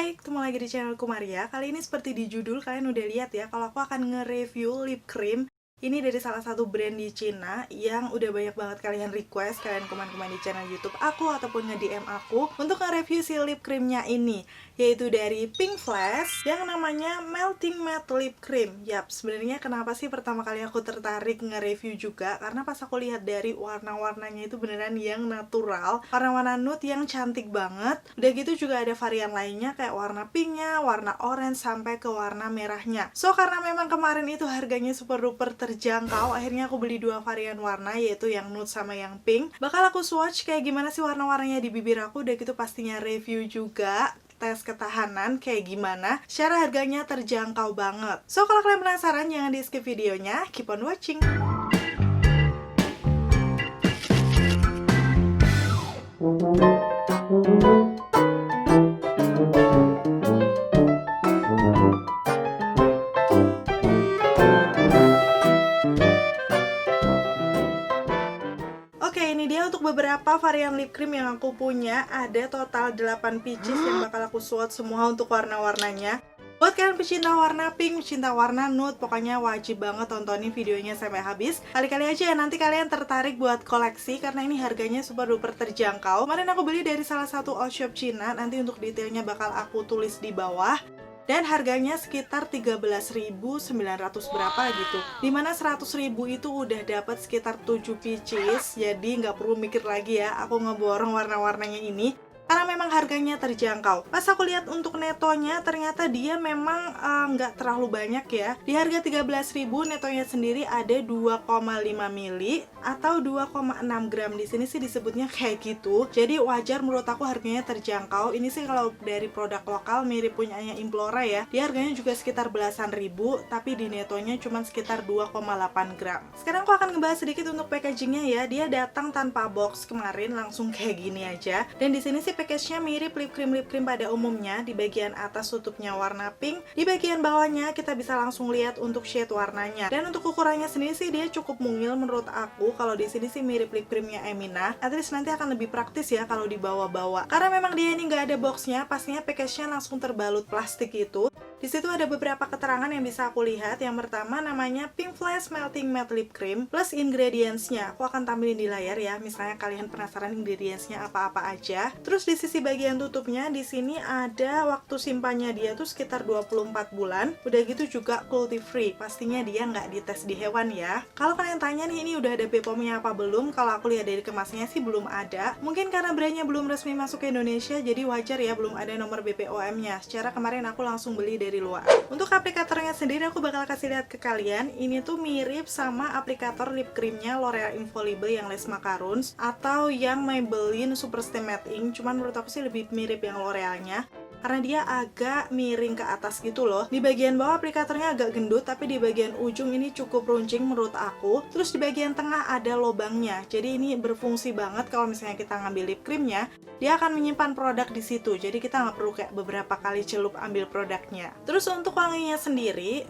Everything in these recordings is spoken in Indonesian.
Hai, ketemu lagi di channelku Maria. Kali ini seperti di judul kalian udah lihat ya, kalau aku akan nge-review lip cream. Ini dari salah satu brand di Cina yang udah banyak banget kalian request, kalian komen-komen di channel YouTube aku ataupun nge-DM aku untuk nge-review si lip creamnya ini, yaitu dari Pink Flash yang namanya Melting Matte Lip Cream. Yap, sebenarnya kenapa sih pertama kali aku tertarik nge-review juga? Karena pas aku lihat dari warna-warnanya itu beneran yang natural, warna-warna nude yang cantik banget. Udah gitu juga ada varian lainnya kayak warna pinknya, warna orange, sampai ke warna merahnya. So, karena memang kemarin itu harganya super duper terjangkau, akhirnya aku beli dua varian warna, yaitu yang nude sama yang pink. Bakal aku swatch kayak gimana sih warna-warnanya di bibir aku, udah gitu pastinya review juga tes ketahanan kayak gimana, secara harganya terjangkau banget. So, kalau kalian penasaran jangan di skip videonya, keep on watching. Oke, ini dia untuk beberapa varian lip cream yang aku punya. Ada total 8 pieces yang bakal aku swatch semua untuk warna-warnanya. Buat kalian pecinta warna pink, pecinta warna nude, pokoknya wajib banget tontonin videonya sampai habis. Kali-kali aja ya nanti kalian tertarik buat koleksi, karena ini harganya super duper terjangkau. Kemarin aku beli dari salah satu all shop Cina, nanti untuk detailnya bakal aku tulis di bawah. Dan harganya sekitar 13.900 berapa gitu. Dimana 100.000 itu udah dapat sekitar 7 pieces. Jadi nggak perlu mikir lagi ya aku ngeborong warna-warnanya ini, karena memang harganya terjangkau. Pas aku lihat untuk netonya, ternyata dia memang nggak terlalu banyak ya. Di harga 13.000, netonya sendiri ada 2,5 mili atau 2,6 gram. Di sini sih disebutnya kayak gitu. Jadi wajar menurut aku harganya terjangkau. Ini sih kalau dari produk lokal mirip punyanya Implora ya. Dia harganya juga sekitar belasan ribu, tapi di netonya cuma sekitar 2,8 gram. Sekarang aku akan ngebahas sedikit untuk packagingnya ya. Dia datang tanpa box kemarin, langsung kayak gini aja. Dan di sini sih package-nya mirip lip cream pada umumnya. Di bagian atas tutupnya warna pink, di bagian bawahnya kita bisa langsung lihat untuk shade warnanya. Dan untuk ukurannya sendiri sih dia cukup mungil menurut aku. Kalau di sini sih mirip lip creamnya Emina. At least nanti akan lebih praktis ya kalau dibawa-bawa. Karena memang dia ini nggak ada boxnya, pastinya package-nya langsung terbalut plastik itu. Di situ ada beberapa keterangan yang bisa aku lihat. Yang pertama namanya Pink Flash Melting Matte Lip Cream plus ingredients-nya. Aku akan tampilin di layar ya. Misalnya kalian penasaran ingredients-nya apa-apa aja. Terus di sisi bagian tutupnya di sini ada waktu simpannya dia tuh sekitar 24 bulan. Udah gitu juga cruelty free. Pastinya dia nggak dites di hewan ya. Kalau kalian tanya nih ini udah ada BPOM-nya apa belum? Kalau aku lihat dari kemasnya sih belum ada. Mungkin karena brandnya belum resmi masuk ke Indonesia, jadi wajar ya belum ada nomor BPOM-nya. Secara kemarin aku langsung beli dari luar. Untuk aplikatornya sendiri aku bakal kasih lihat ke kalian. Ini tuh mirip sama aplikator lip creamnya L'Oreal Infallible yang Les Macarons atau yang Maybelline Super Stay Matte Ink. Cuman menurut aku sih lebih mirip yang L'Orealnya, karena dia agak miring ke atas gitu loh. Di bagian bawah aplikatornya agak gendut, tapi di bagian ujung ini cukup runcing menurut aku. Terus di bagian tengah ada lobangnya. Jadi ini berfungsi banget kalau misalnya kita ngambil lip creamnya, dia akan menyimpan produk di situ. Jadi kita nggak perlu kayak beberapa kali celup ambil produknya. Terus untuk wanginya sendiri,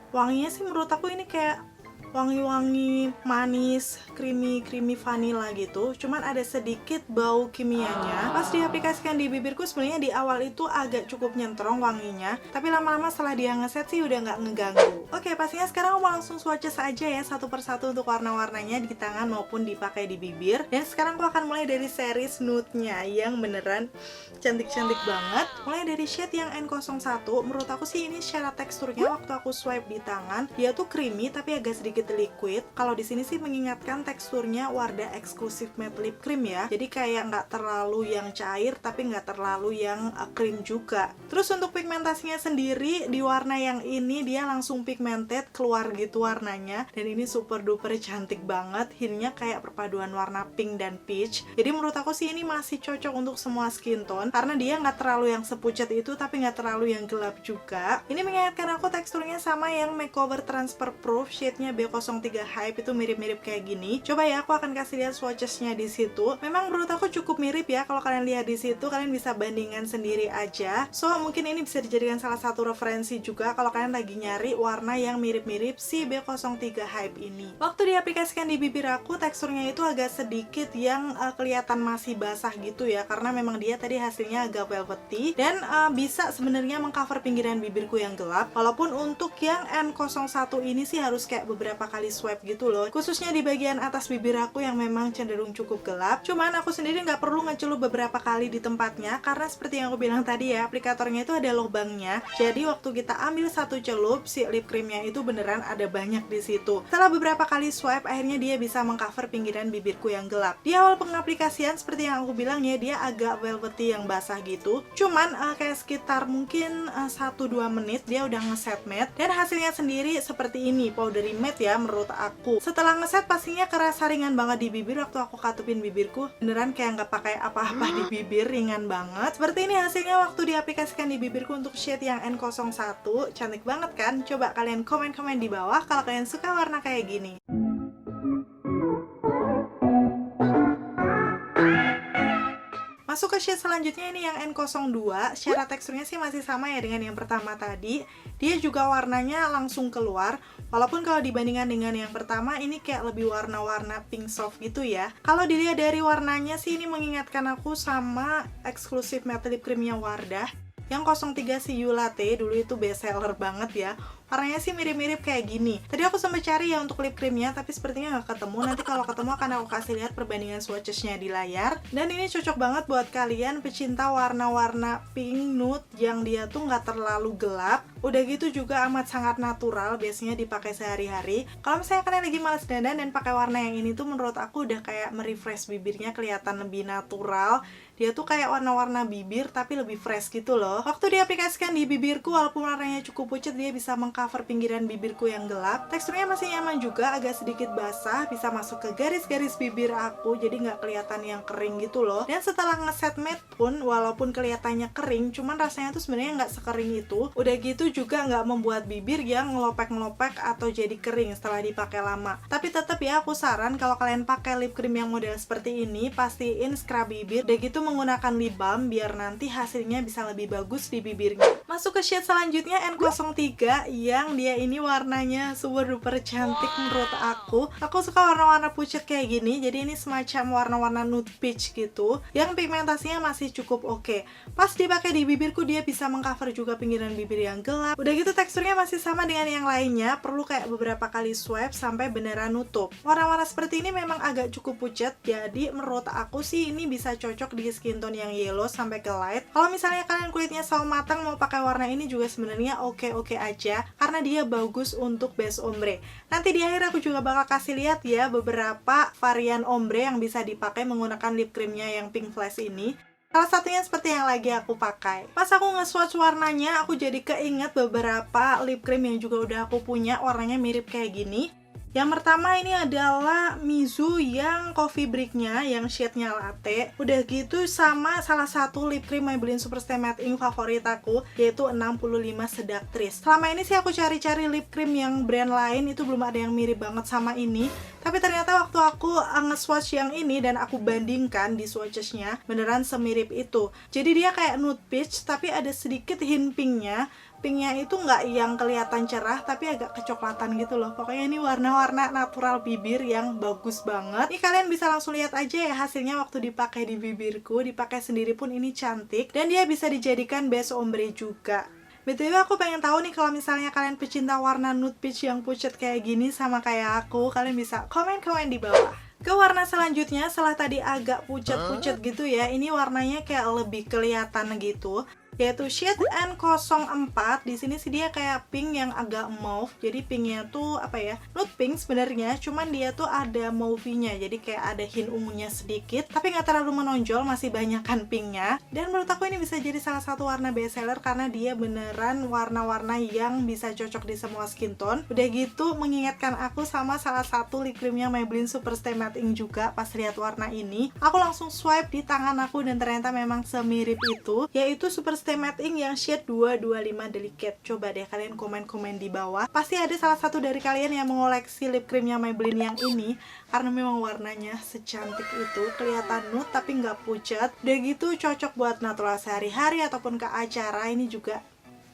wanginya sih menurut aku ini kayak wangi-wangi manis, creamy vanilla gitu. Cuman ada sedikit bau kimianya. Pas diaplikasikan di bibirku sebenarnya di awal itu agak cukup nyentrong wanginya, tapi lama-lama setelah dia ngeset sih udah nggak ngeganggu. Oke, pastinya sekarang aku mau langsung swatches aja ya satu persatu untuk warna-warnanya di tangan maupun dipakai di bibir. Dan sekarang aku akan mulai dari series nude-nya yang beneran cantik-cantik banget. Mulai dari shade yang N01. Menurut aku sih ini secara teksturnya waktu aku swipe di tangan, dia tuh creamy tapi agak sedikit liquid. Kalau di sini sih mengingatkan teksturnya Wardah eksklusif matte lip cream ya. Jadi kayak nggak terlalu yang cair tapi nggak terlalu yang cream juga. Terus untuk pigmentasinya sendiri di warna yang ini dia langsung pigmented keluar gitu warnanya. Dan ini super duper cantik banget. Hintnya kayak perpaduan warna pink dan peach. Jadi menurut aku sih ini masih cocok untuk semua skin tone karena dia nggak terlalu yang sepucat itu tapi nggak terlalu yang gelap juga. Ini mengingatkan aku teksturnya sama yang Makeover Transfer Proof shade-nya Beko B03 Hype itu mirip-mirip kayak gini. Coba ya, aku akan kasih lihat swatchesnya di situ. Memang menurut aku cukup mirip ya. Kalau kalian lihat di situ, kalian bisa bandingkan sendiri aja. So, mungkin ini bisa dijadikan salah satu referensi juga kalau kalian lagi nyari warna yang mirip-mirip si B03 Hype ini. Waktu diaplikasikan di bibir aku, teksturnya itu agak sedikit yang kelihatan masih basah gitu ya, karena memang dia tadi hasilnya agak velvety dan bisa sebenarnya mengcover pinggiran bibirku yang gelap. Walaupun untuk yang N01 ini sih harus kayak beberapa kali swipe gitu loh, khususnya di bagian atas bibir aku yang memang cenderung cukup gelap. Cuman aku sendiri nggak perlu ngecelup beberapa kali di tempatnya, karena seperti yang aku bilang tadi ya, aplikatornya itu ada lubangnya. Jadi waktu kita ambil satu celup, si lip creamnya itu beneran ada banyak di situ. Setelah beberapa kali swipe, akhirnya dia bisa mengcover pinggiran bibirku yang gelap. Di awal pengaplikasian seperti yang aku bilang ya, dia agak velvety yang basah gitu. Cuman kayak sekitar mungkin 1-2 menit dia udah ngeset matte, dan hasilnya sendiri seperti ini, powdery matte ya menurut aku. Setelah ngeset pastinya kerasa ringan banget di bibir. Waktu aku katupin bibirku, beneran kayak nggak pakai apa-apa di bibir, ringan banget. Seperti ini hasilnya waktu diaplikasikan di bibirku untuk shade yang N01. Cantik banget kan? Coba kalian komen-komen di bawah kalau kalian suka warna kayak gini. Masuk ke shade selanjutnya, ini yang N02. Secara teksturnya sih masih sama ya dengan yang pertama tadi. Dia juga warnanya langsung keluar. Walaupun kalau dibandingkan dengan yang pertama, ini kayak lebih warna-warna pink soft gitu ya. Kalau dilihat dari warnanya sih, ini mengingatkan aku sama eksklusif matte lip creamnya Wardah. Yang 03 si You Latte, dulu itu best seller banget ya. Warnanya sih mirip-mirip kayak gini. Tadi aku sempat cari ya untuk lip creamnya, tapi sepertinya nggak ketemu. Nanti kalau ketemu akan aku kasih lihat perbandingan swatchesnya di layar. Dan ini cocok banget buat kalian pecinta warna-warna pink nude yang dia tuh nggak terlalu gelap. Udah gitu juga amat sangat natural, biasanya dipakai sehari-hari. Kalau misalnya kalian lagi males dandan dan pakai warna yang ini tuh, menurut aku udah kayak merefresh bibirnya, kelihatan lebih natural. Dia tuh kayak warna-warna bibir tapi lebih fresh gitu loh. Waktu diaplikasikan di bibirku, walaupun warnanya cukup pucat, dia bisa mengcover pinggiran bibirku yang gelap. Teksturnya masih nyaman juga, agak sedikit basah, bisa masuk ke garis-garis bibir aku, jadi nggak kelihatan yang kering gitu loh. Dan setelah ngeset matte pun, walaupun kelihatannya kering, cuman rasanya tuh sebenarnya nggak sekering itu. Udah gitu juga nggak membuat bibir yang ngelopek-ngelopek atau jadi kering setelah dipakai lama. Tapi tetap ya, aku saran kalau kalian pakai lip cream yang model seperti ini, pastiin scrub bibir. Udah gitu menggunakan lip balm biar nanti hasilnya bisa lebih bagus di bibirnya. Masuk ke shade selanjutnya, N03, yang dia ini warnanya super duper cantik menurut aku. Aku suka warna-warna pucat kayak gini, jadi ini semacam warna-warna nude peach gitu, yang pigmentasinya masih cukup oke. Pas dipakai di bibirku, dia bisa mengcover juga pinggiran bibir yang gelap. Udah gitu teksturnya masih sama dengan yang lainnya, perlu kayak beberapa kali swipe sampai beneran nutup. Warna-warna seperti ini memang agak cukup pucat, jadi menurut aku sih ini bisa cocok di skin tone yang yellow sampai ke light. Kalau misalnya kalian kulitnya sawo matang mau pakai warna ini juga sebenarnya oke-oke aja, karena dia bagus untuk base ombre. Nanti di akhir aku juga bakal kasih lihat ya beberapa varian ombre yang bisa dipakai menggunakan lip creamnya yang pink flash ini. Salah satunya seperti yang lagi aku pakai. Pas aku nge-swatch warnanya, aku jadi keinget beberapa lip cream yang juga udah aku punya, warnanya mirip kayak gini. Yang pertama ini adalah Mizu yang coffee break-nya, yang shade-nya latte. Udah gitu sama salah satu lip cream Maybelline Superstay Matte Ink favorit aku, yaitu 65 Seductress. Selama ini sih aku cari-cari lip cream yang brand lain, itu belum ada yang mirip banget sama ini. Tapi ternyata waktu aku nge-swatch yang ini dan aku bandingkan di swatchesnya, beneran semirip itu. Jadi dia kayak nude peach, tapi ada sedikit hint pinknya. Pinknya itu nggak yang kelihatan cerah, tapi agak kecoklatan gitu loh. Pokoknya ini warna-warna natural bibir yang bagus banget. Ini kalian bisa langsung lihat aja ya hasilnya waktu dipakai di bibirku. Dipakai sendiri pun ini cantik, dan dia bisa dijadikan base ombre juga. BTW aku pengen tahu nih, kalau misalnya kalian pecinta warna nude peach yang pucat kayak gini sama kayak aku, kalian bisa komen-komen di bawah. Ke warna selanjutnya, setelah tadi agak pucat-pucat gitu ya, ini warnanya kayak lebih kelihatan gitu, yaitu shade N04. Di sini sih dia kayak pink yang agak mauve. Jadi pinknya tuh apa ya, nude pink sebenarnya, cuman dia tuh ada mauve-nya, jadi kayak ada hint ungunya sedikit, tapi nggak terlalu menonjol, masih banyakan pinknya. Dan menurut aku ini bisa jadi salah satu warna best seller karena dia beneran warna-warna yang bisa cocok di semua skin tone. Udah gitu mengingatkan aku sama salah satu lip creamnya Maybelline Superstay Matte Ink juga. Pas lihat warna ini, aku langsung swipe di tangan aku dan ternyata memang semirip itu, yaitu Superstay Stay Matte Ink yang shade 225 Delicate. Coba deh kalian komen-komen di bawah. Pasti ada salah satu dari kalian yang mengoleksi lip creamnya Maybelline yang ini, karena memang warnanya secantik itu, kelihatan nude tapi nggak pucat. Udah gitu cocok buat natural sehari-hari ataupun ke acara. Ini juga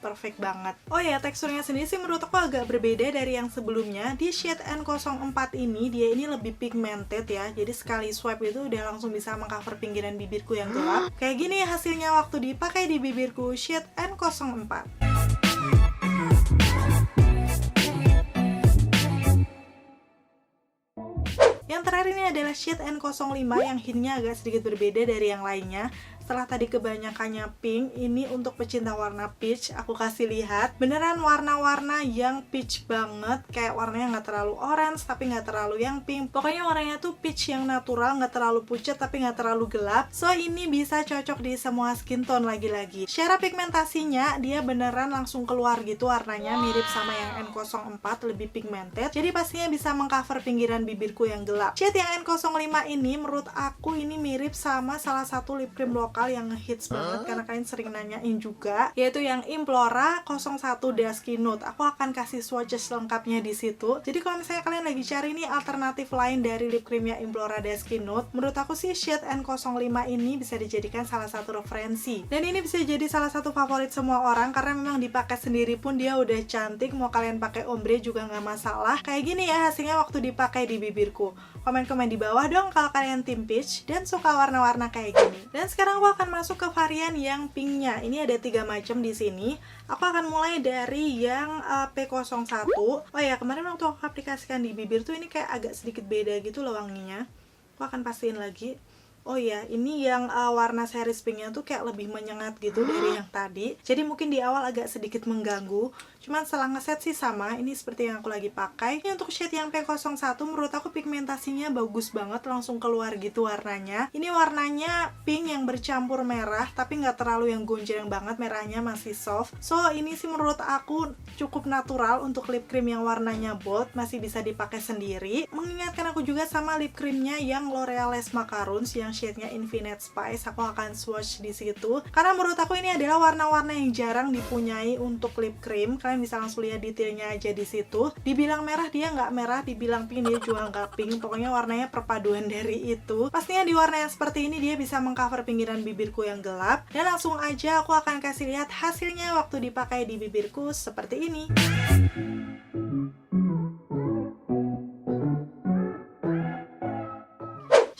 perfect banget. Oh ya, teksturnya sendiri sih menurut aku agak berbeda dari yang sebelumnya. Di shade N04 ini, dia ini lebih pigmented ya. Jadi sekali swipe itu udah langsung bisa mengcover pinggiran bibirku yang gelap. Kayak gini hasilnya waktu dipakai di bibirku shade N04. Yang terakhir ini adalah shade N05 yang hintnya agak sedikit berbeda dari yang lainnya. Setelah tadi kebanyakannya pink, ini untuk pecinta warna peach, aku kasih lihat. Beneran warna-warna yang peach banget, kayak warnanya nggak terlalu orange, tapi nggak terlalu yang pink. Pokoknya warnanya tuh peach yang natural, nggak terlalu pucat, tapi nggak terlalu gelap. So, ini bisa cocok di semua skin tone lagi-lagi. Secara pigmentasinya, dia beneran langsung keluar gitu warnanya, mirip sama yang N04, lebih pigmented. Jadi pastinya bisa mengcover pinggiran bibirku yang gelap. Shade yang N05 ini, menurut aku ini mirip sama salah satu lip cream lokal yang ngehits banget karena kalian sering nanyain juga, yaitu yang Implora 01 Dusky Nude. Aku akan kasih swatches lengkapnya di situ. Jadi kalau misalnya kalian lagi cari nih alternatif lain dari lip creamnya Implora Dusky Nude, menurut aku sih shade N05 ini bisa dijadikan salah satu referensi. Dan ini bisa jadi salah satu favorit semua orang karena memang dipakai sendiri pun dia udah cantik. Mau kalian pakai ombre juga nggak masalah. Kayak gini ya hasilnya waktu dipakai di bibirku. Komen-komen di bawah dong kalau kalian tim peach dan suka warna-warna kayak gini. Dan sekarang aku akan masuk ke varian yang pinknya. Ini ada 3 macam di sini. Aku akan mulai dari yang P01. Oh ya, kemarin waktu aku aplikasikan di bibir tuh ini kayak agak sedikit beda gitu loh wanginya. Aku akan pastiin lagi. Oh ya, ini yang warna series pinknya tuh kayak lebih menyengat gitu dari yang tadi. Jadi mungkin di awal agak sedikit mengganggu. Cuman setelah ngeset sih sama, ini seperti yang aku lagi pakai. Ini untuk shade yang P01 menurut aku pigmentasinya bagus banget, langsung keluar gitu warnanya. Ini warnanya pink yang bercampur merah, tapi nggak terlalu yang gonjreng banget, merahnya masih soft. So ini sih menurut aku cukup natural untuk lip cream yang warnanya bold, masih bisa dipakai sendiri. Mengingatkan aku juga sama lip creamnya yang L'Oreal Les Macaroons yang shade-nya Infinite Spice. Aku akan swatch di situ. Karena menurut aku ini adalah warna-warna yang jarang dipunyai untuk lip cream. Kalian bisa langsung lihat detailnya aja di situ. Dibilang merah dia nggak merah, dibilang pink dia juga nggak pink. Pokoknya warnanya perpaduan dari itu. Pastinya di warna yang seperti ini dia bisa mengcover pinggiran bibirku yang gelap. Dan langsung aja aku akan kasih lihat hasilnya waktu dipakai di bibirku seperti ini.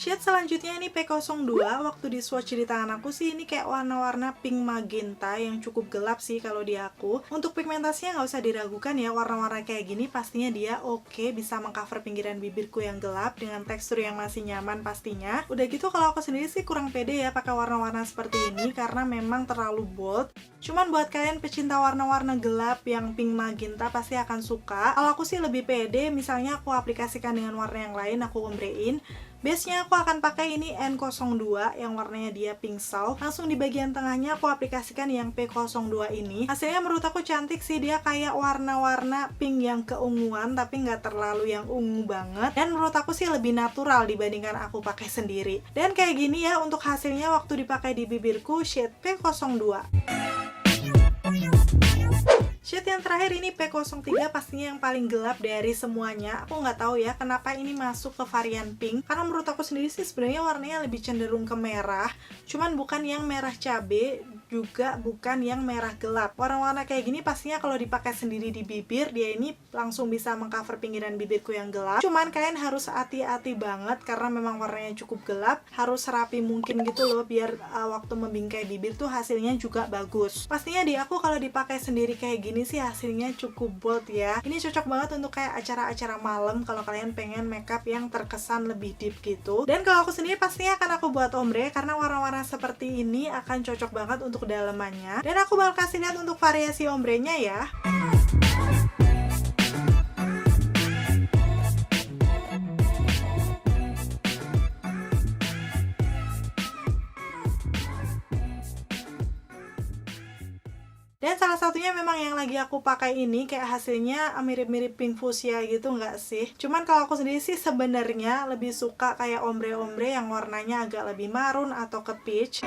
Shade selanjutnya ini P02. Waktu di swatch di tangan aku sih ini kayak warna-warna pink magenta yang cukup gelap sih kalau di aku. Untuk pigmentasinya nggak usah diragukan ya, warna-warna kayak gini pastinya dia oke, bisa mengcover pinggiran bibirku yang gelap dengan tekstur yang masih nyaman pastinya. Udah gitu kalau aku sendiri sih kurang pede ya pakai warna-warna seperti ini karena memang terlalu bold. Cuman buat kalian pecinta warna-warna gelap yang pink magenta pasti akan suka. Kalau aku sih lebih pede, misalnya aku aplikasikan dengan warna yang lain, aku ombrein. Base-nya aku akan pakai ini N02 yang warnanya dia pink sauve. Langsung di bagian tengahnya aku aplikasikan yang P02 ini. Hasilnya menurut aku cantik sih, dia kayak warna-warna pink yang keunguan tapi nggak terlalu yang ungu banget. Dan menurut aku sih lebih natural dibandingkan aku pakai sendiri. Dan kayak gini ya untuk hasilnya waktu dipakai di bibirku shade P02. Shade yang terakhir ini P03, pastinya yang paling gelap dari semuanya. Aku nggak tahu ya kenapa ini masuk ke varian pink, karena menurut aku sendiri sih sebenarnya warnanya lebih cenderung ke merah, cuman bukan yang merah cabe, juga bukan yang merah gelap. Warna-warna kayak gini pastinya kalau dipakai sendiri di bibir, dia ini langsung bisa mengcover pinggiran bibirku yang gelap. Cuman kalian harus hati-hati banget karena memang warnanya cukup gelap, harus rapi mungkin gitu loh biar waktu membingkai bibir tuh hasilnya juga bagus. Pastinya di aku kalau dipakai sendiri kayak gini sih hasilnya cukup bold ya. Ini cocok banget untuk kayak acara-acara malam kalau kalian pengen makeup yang terkesan lebih deep gitu. Dan kalau aku sendiri pastinya akan aku buat ombre karena warna-warna seperti ini akan cocok banget untuk dalamannya. Dan aku bakal kasih lihat untuk variasi ombrenya ya. Dan salah satunya memang yang lagi aku pakai ini kayak hasilnya mirip-mirip pink fuchsia gitu nggak sih? Cuman kalau aku sendiri sih sebenarnya lebih suka kayak ombre-ombre yang warnanya agak lebih marun atau ke peach.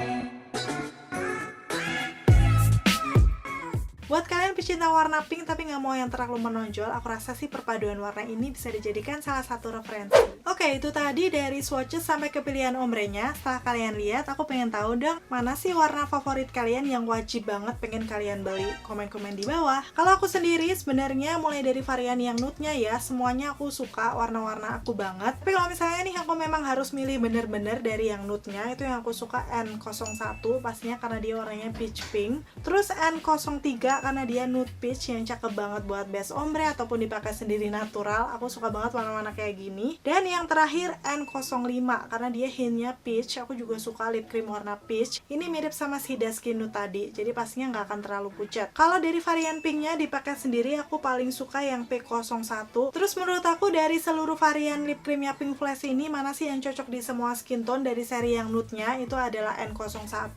Buat kalian pecinta warna pink tapi nggak mau yang terlalu menonjol, aku rasa sih perpaduan warna ini bisa dijadikan salah satu referensi. Oke, itu tadi dari swatches sampai ke pilihan ombrenya. Setelah kalian lihat, aku pengen tahu dong, mana sih warna favorit kalian yang wajib banget pengen kalian beli? Komen-komen di bawah. Kalau aku sendiri sebenarnya mulai dari varian yang nude-nya ya, semuanya aku suka, warna-warna aku banget. Tapi kalau misalnya nih aku memang harus milih bener-bener dari yang nude-nya, itu yang aku suka N01 pastinya karena dia warnanya peach pink. Terus N03 karena dia nude peach yang cakep banget buat base ombre ataupun dipakai sendiri natural. Aku suka banget warna-warna kayak gini. Dan yang terakhir N05 karena dia hintnya peach. Aku juga suka lip cream warna peach. Ini mirip sama si Daskin nude tadi, jadi pastinya nggak akan terlalu pucat. Kalau dari varian pinknya dipakai sendiri, aku paling suka yang P01. Terus menurut aku dari seluruh varian lip creamnya Pink Flash ini, mana sih yang cocok di semua skin tone dari seri yang nude-nya? Itu adalah N01,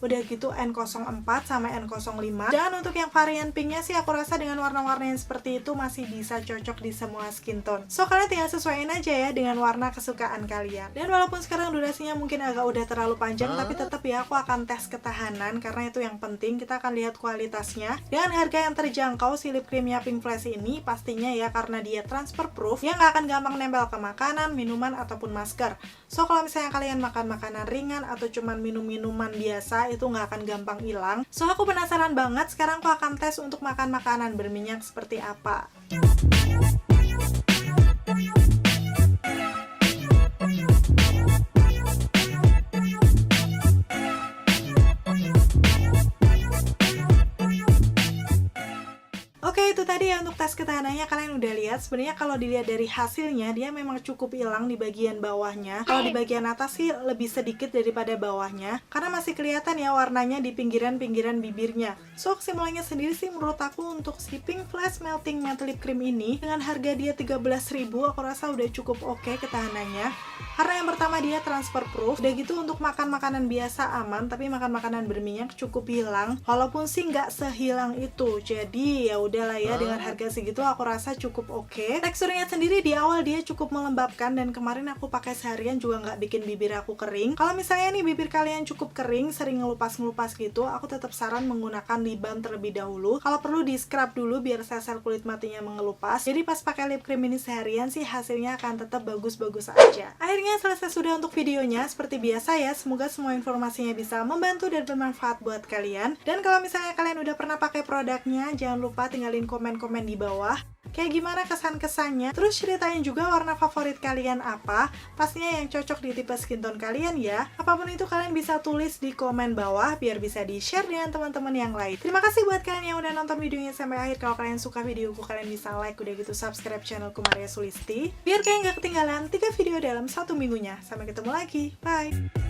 udah gitu N04 sama N05. Dan untuk yang varian pinknya sih aku rasa dengan warna-warna yang seperti itu masih bisa cocok di semua skin tone. So kalian tinggal sesuaiin aja ya dengan warna kesukaan kalian. Dan walaupun sekarang durasinya mungkin agak udah terlalu panjang, tapi tetap ya aku akan tes ketahanan karena itu yang penting. Kita akan lihat kualitasnya. Dengan harga yang terjangkau, si lip creamnya Pink Flash ini pastinya ya karena dia transfer proof, yang nggak akan gampang nempel ke makanan, minuman, ataupun masker. So kalau misalnya kalian makan makanan ringan atau cuman minum minuman biasa, itu nggak akan gampang hilang. So aku penasaran banget, sekarang aku akan tes untuk makan makanan berminyak seperti apa. Oke, itu tadi ya untuk tes ketahanannya. Kalian udah lihat, sebenarnya kalau dilihat dari hasilnya dia memang cukup hilang di bagian bawahnya. Kalau di bagian atas sih lebih sedikit daripada bawahnya, karena masih kelihatan ya warnanya di pinggiran-pinggiran bibirnya. So kesimpulannya sendiri sih menurut aku untuk si Pink Flash Melting Matte Lip Cream ini dengan harga dia 13.000, aku rasa udah cukup oke ketahanannya. Karena yang pertama dia transfer proof, udah gitu untuk makan makanan biasa aman, tapi makan makanan berminyak cukup hilang. Walaupun sih nggak sehilang itu, jadi ya udahlah ya, dengan harga segitu aku rasa cukup oke. Teksturnya sendiri di awal dia cukup melembabkan, dan kemarin aku pakai seharian juga nggak bikin bibir aku kering. Kalau misalnya nih bibir kalian cukup kering, sering ngelupas-ngelupas gitu, aku tetap saran menggunakan lip balm terlebih dahulu. Kalau perlu di scrub dulu biar sel-sel kulit matinya mengelupas. Jadi pas pakai lip cream ini seharian sih hasilnya akan tetap bagus-bagus aja. Akhirnya selesai sudah untuk videonya. Seperti biasa ya, semoga semua informasinya bisa membantu dan bermanfaat buat kalian. Dan kalau misalnya kalian udah pernah pakai produknya, jangan lupa tinggalin komen-komen di bawah. Kayak gimana kesan-kesannya, terus ceritain juga warna favorit kalian apa, pastinya yang cocok di tipe skin tone kalian ya. Apapun itu kalian bisa tulis di komen bawah biar bisa di-share dengan teman-teman yang lain. Terima kasih buat kalian yang udah nonton videonya sampai akhir. Kalau kalian suka videoku, kalian bisa like, udah gitu subscribe channelku Maria Sulisti, biar kalian gak ketinggalan 3 video dalam 1 minggunya. Sampai ketemu lagi, bye!